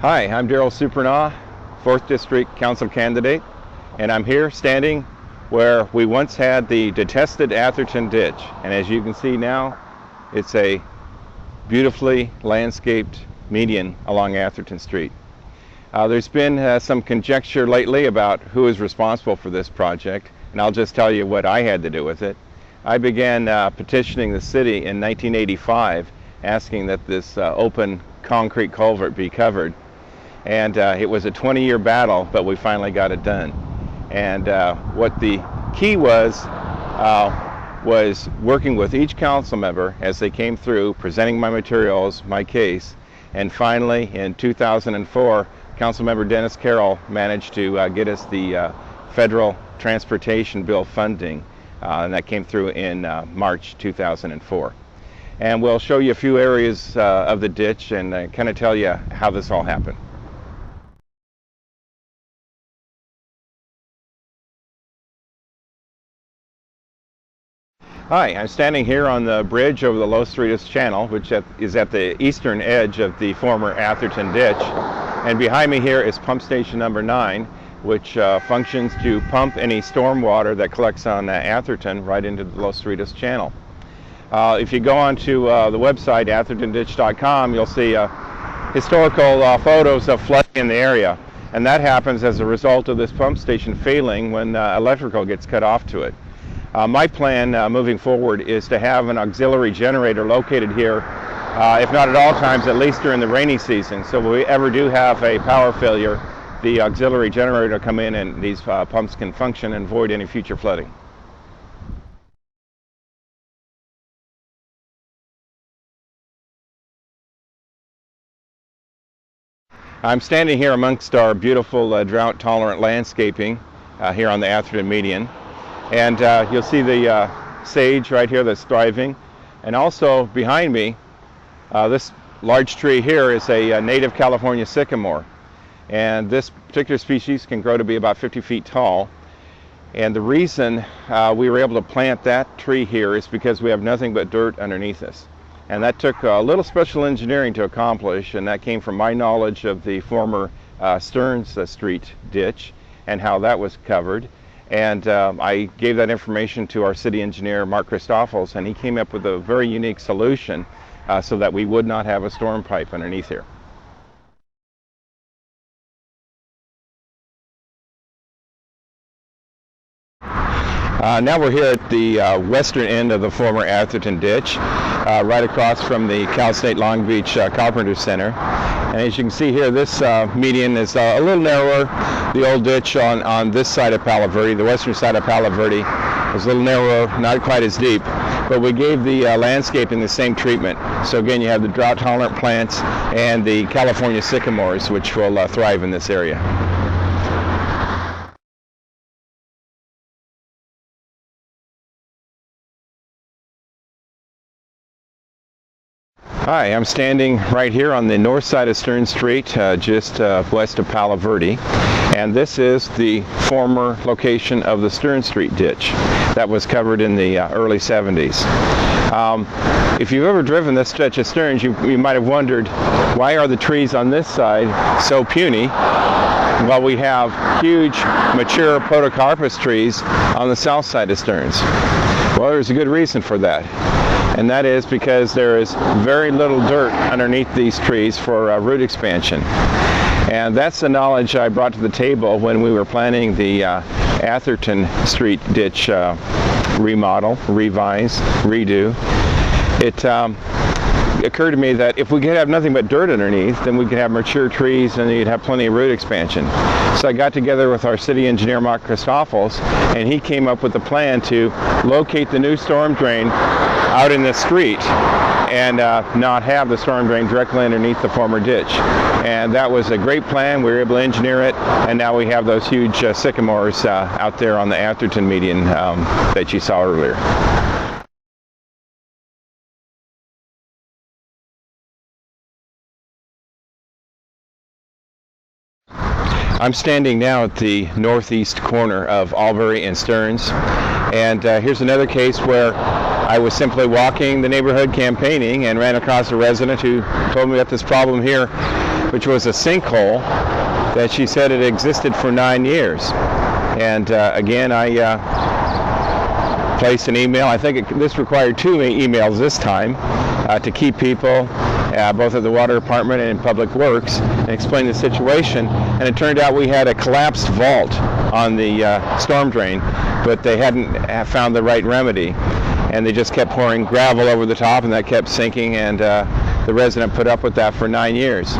Hi, I'm Daryl Supernaw, 4th District Council candidate, and I'm here standing where we once had the detested Atherton Ditch. And as you can see now, it's a beautifully landscaped median along Atherton Street. There's been some conjecture lately about who is responsible for this project, and I'll just tell you what I had to do with it. I began petitioning the city in 1985, asking that this open concrete culvert be covered. And it was a 20-year battle, but we finally got it done. And what the key was working with each council member as they came through, presenting my materials, my case, and finally in 2004, Councilmember Dennis Carroll managed to get us the federal transportation bill funding, and that came through in March 2004. And we'll show you a few areas of the ditch and kind of tell you how this all happened. Hi, I'm standing here on the bridge over the Los Cerritos Channel, which is at the eastern edge of the former Atherton Ditch. And behind me here is pump station number 9, which functions to pump any storm water that collects on Atherton right into the Los Cerritos Channel. If you go onto the website, athertonditch.com, you'll see historical photos of flooding in the area. And that happens as a result of this pump station failing when electrical gets cut off to it. My plan moving forward is to have an auxiliary generator located here, if not at all times, at least during the rainy season. So if we ever do have a power failure, the auxiliary generator will come in and these pumps can function and avoid any future flooding. I'm standing here amongst our beautiful drought-tolerant landscaping here on the Atherton median. And you'll see the sage right here that's thriving. And also behind me, this large tree here is a native California sycamore. And this particular species can grow to be about 50 feet tall. And the reason we were able to plant that tree here is because we have nothing but dirt underneath us. And that took a little special engineering to accomplish, and that came from my knowledge of the former Stearns Street ditch and how that was covered. And I gave that information to our city engineer, Mark Christoffels, and he came up with a very unique solution so that we would not have a storm pipe underneath here. Now we're here at the western end of the former Atherton Ditch, right across from the Cal State Long Beach Carpenter Center. And as you can see here, this median is a little narrower. The old ditch on this side of Palo Verde, the western side of Palo Verde, is a little narrower, not quite as deep. But we gave the landscaping the same treatment. So again, you have the drought-tolerant plants and the California sycamores, which will thrive in this area. Hi, I'm standing right here on the north side of Stearns Street, just west of Palo Verde, and this is the former location of the Stearns Street ditch that was covered in the early 70s. If you've ever driven this stretch of Stearns, you might have wondered, why are the trees on this side so puny while we have huge mature podocarpus trees on the south side of Stearns? Well, there's a good reason for that. And that is because there is very little dirt underneath these trees for root expansion. And that's the knowledge I brought to the table when we were planning the Atherton Street ditch remodel, revise, redo. It occurred to me that if we could have nothing but dirt underneath, then we could have mature trees and you'd have plenty of root expansion. So I got together with our city engineer, Mark Christoffels, and he came up with a plan to locate the new storm drain out in the street and not have the storm drain directly underneath the former ditch. And that was a great plan. We were able to engineer it, and now we have those huge sycamores out there on the Atherton median that you saw earlier. I'm standing now at the northeast corner of Albury and Stearns, and here's another case where I was simply walking the neighborhood campaigning and ran across a resident who told me about this problem here which was a sinkhole that she said had existed for 9 years. And again, I placed an email. I think this required 2 emails this time to keep people, both at the water department and in public works, and explain the situation. And it turned out we had a collapsed vault on the storm drain, but they hadn't found the right remedy, and they just kept pouring gravel over the top, and that kept sinking, and the resident put up with that for 9 years.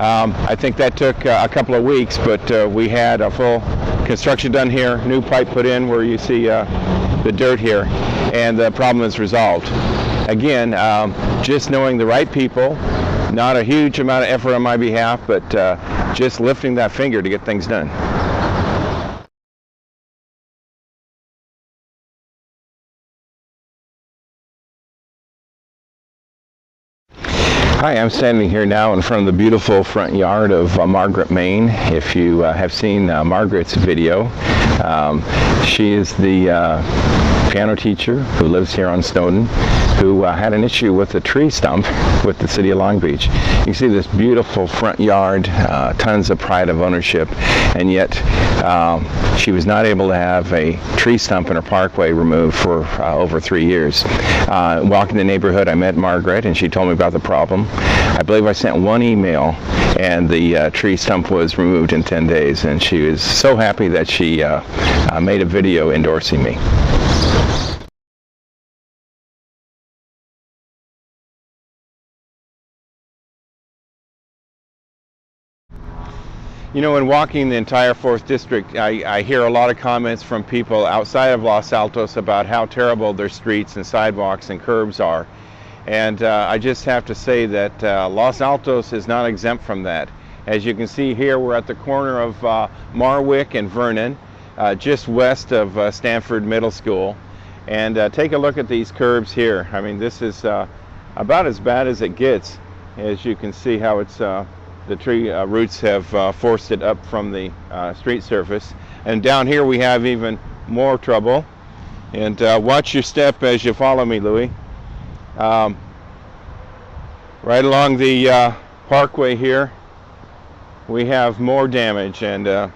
I think that took a couple of weeks, but we had a full construction done here, new pipe put in where you see the dirt here, and the problem is resolved. Again, just knowing the right people, not a huge amount of effort on my behalf, but just lifting that finger to get things done. Hi, I'm standing here now in front of the beautiful front yard of Margaret, Maine. If you have seen Margaret's video, she is the piano teacher who lives here on Snowden, who had an issue with a tree stump with the city of Long Beach. You see this beautiful front yard, tons of pride of ownership, and yet she was not able to have a tree stump in her parkway removed for over 3 years. Walking the neighborhood, I met Margaret, and she told me about the problem. I believe I sent 1 email, and the tree stump was removed in 10 days, and she was so happy that she made a video endorsing me. You know, in walking the entire 4th District, I hear a lot of comments from people outside of Los Altos about how terrible their streets and sidewalks and curbs are. And I just have to say that Los Altos is not exempt from that. As you can see here, we're at the corner of Marwick and Vernon, just west of Stanford Middle School. And take a look at these curbs here. I mean, this is about as bad as it gets. As you can see how it's the tree roots have forced it up from the street surface. And down here we have even more trouble. And watch your step as you follow me, Louis. Right along the parkway here, we have more damage, and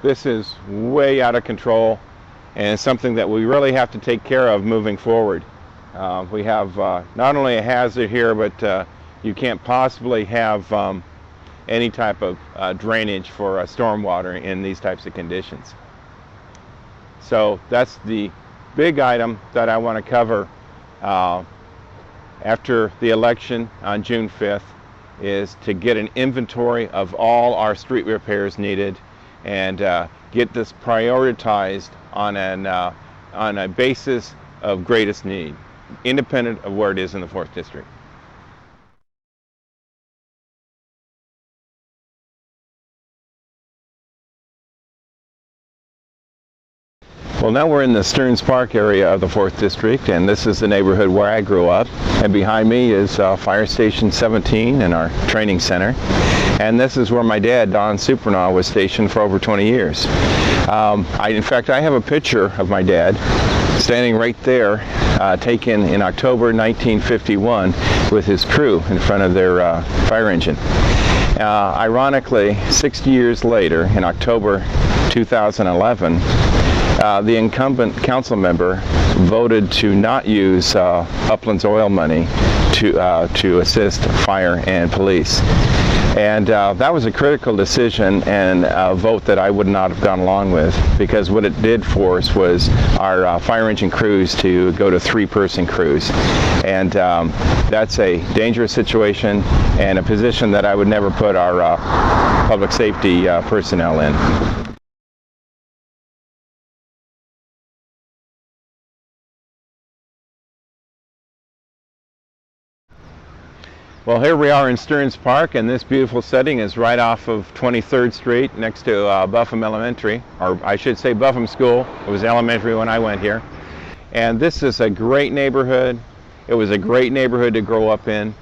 this is way out of control, and something that we really have to take care of moving forward. We have not only a hazard here, but you can't possibly have any type of drainage for stormwater in these types of conditions. So that's the big item that I want to cover after the election on June 5th, is to get an inventory of all our street repairs needed and get this prioritized on a basis of greatest need, independent of where it is in the 4th District. Well, now we're in the Stearns Park area of the 4th District, and this is the neighborhood where I grew up. And behind me is Fire Station 17 and our training center. And this is where my dad, Daryl Supernaw, was stationed for over 20 years. In fact, I have a picture of my dad standing right there, taken in October 1951 with his crew in front of their fire engine. Ironically, 60 years later, in October 2011, the incumbent council member voted to not use Upland's oil money to assist fire and police. And that was a critical decision and a vote that I would not have gone along with, because what it did for us was our fire engine crews to go to 3-person crews. And that's a dangerous situation and a position that I would never put our public safety personnel in. Well, here we are in Stearns Park, and this beautiful setting is right off of 23rd Street next to Buffum Elementary, or I should say Buffum School. It was elementary when I went here. And this is a great neighborhood. It was a great neighborhood to grow up in.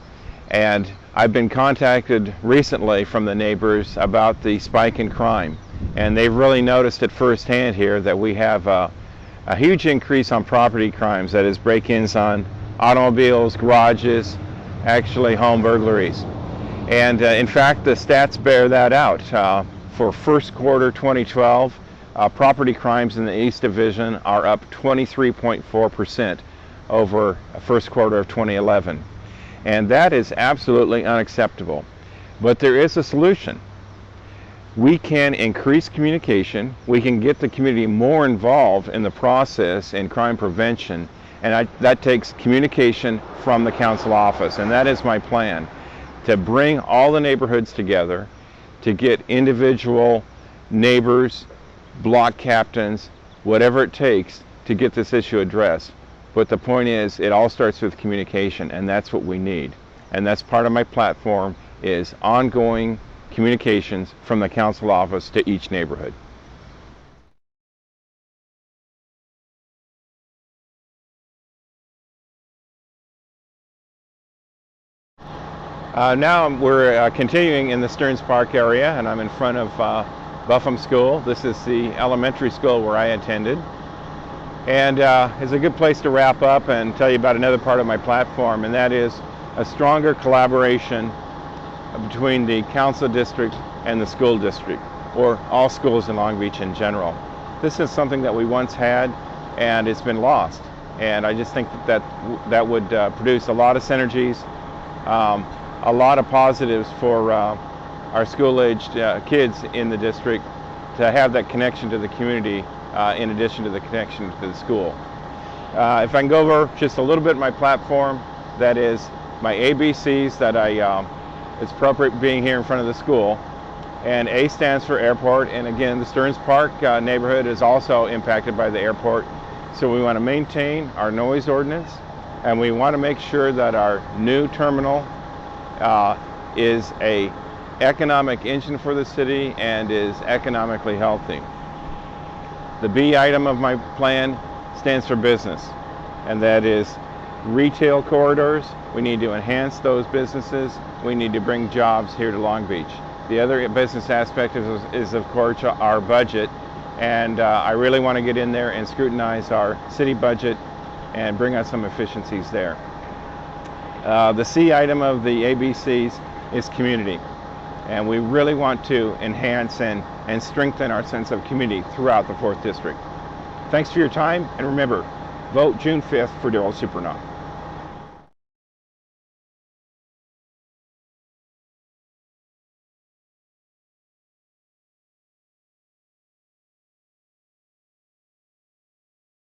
And I've been contacted recently from the neighbors about the spike in crime. And they've really noticed it firsthand here that we have a huge increase on property crimes, that is break-ins on automobiles, garages, actually home burglaries. And in fact, the stats bear that out. For first quarter 2012, property crimes in the East Division are up 23.4% over first quarter of 2011. And that is absolutely unacceptable. But there is a solution. We can increase communication, we can get the community more involved in the process in crime prevention, and that takes communication from the council office, and that is my plan, to bring all the neighborhoods together, to get individual neighbors, block captains, whatever it takes to get this issue addressed. But the point is, it all starts with communication, and that's what we need. And that's part of my platform, is ongoing communications from the council office to each neighborhood. Now we're continuing in the Stearns Park area, and I'm in front of Buffum School. This is the elementary school where I attended. And it's a good place to wrap up and tell you about another part of my platform, and that is a stronger collaboration between the council district and the school district, or all schools in Long Beach in general. This is something that we once had, and it's been lost. And I just think that would produce a lot of synergies, a lot of positives for our school-aged kids in the district to have that connection to the community in addition to the connection to the school. If I can go over just a little bit of my platform, that is my ABCs that it's appropriate being here in front of the school. And A stands for airport, and again, the Stearns Park neighborhood is also impacted by the airport. So we want to maintain our noise ordinance, and we want to make sure that our new terminal is an economic engine for the city and is economically healthy. The B item of my plan stands for business, and that is retail corridors. We need to enhance those businesses. We need to bring jobs here to Long Beach. The other business aspect is of course our budget, and I really want to get in there and scrutinize our city budget and bring out some efficiencies there. The C item of the ABCs is community, and we really want to enhance and strengthen our sense of community throughout the 4th District. Thanks for your time, and remember, vote June 5th for Daryl Supernaw.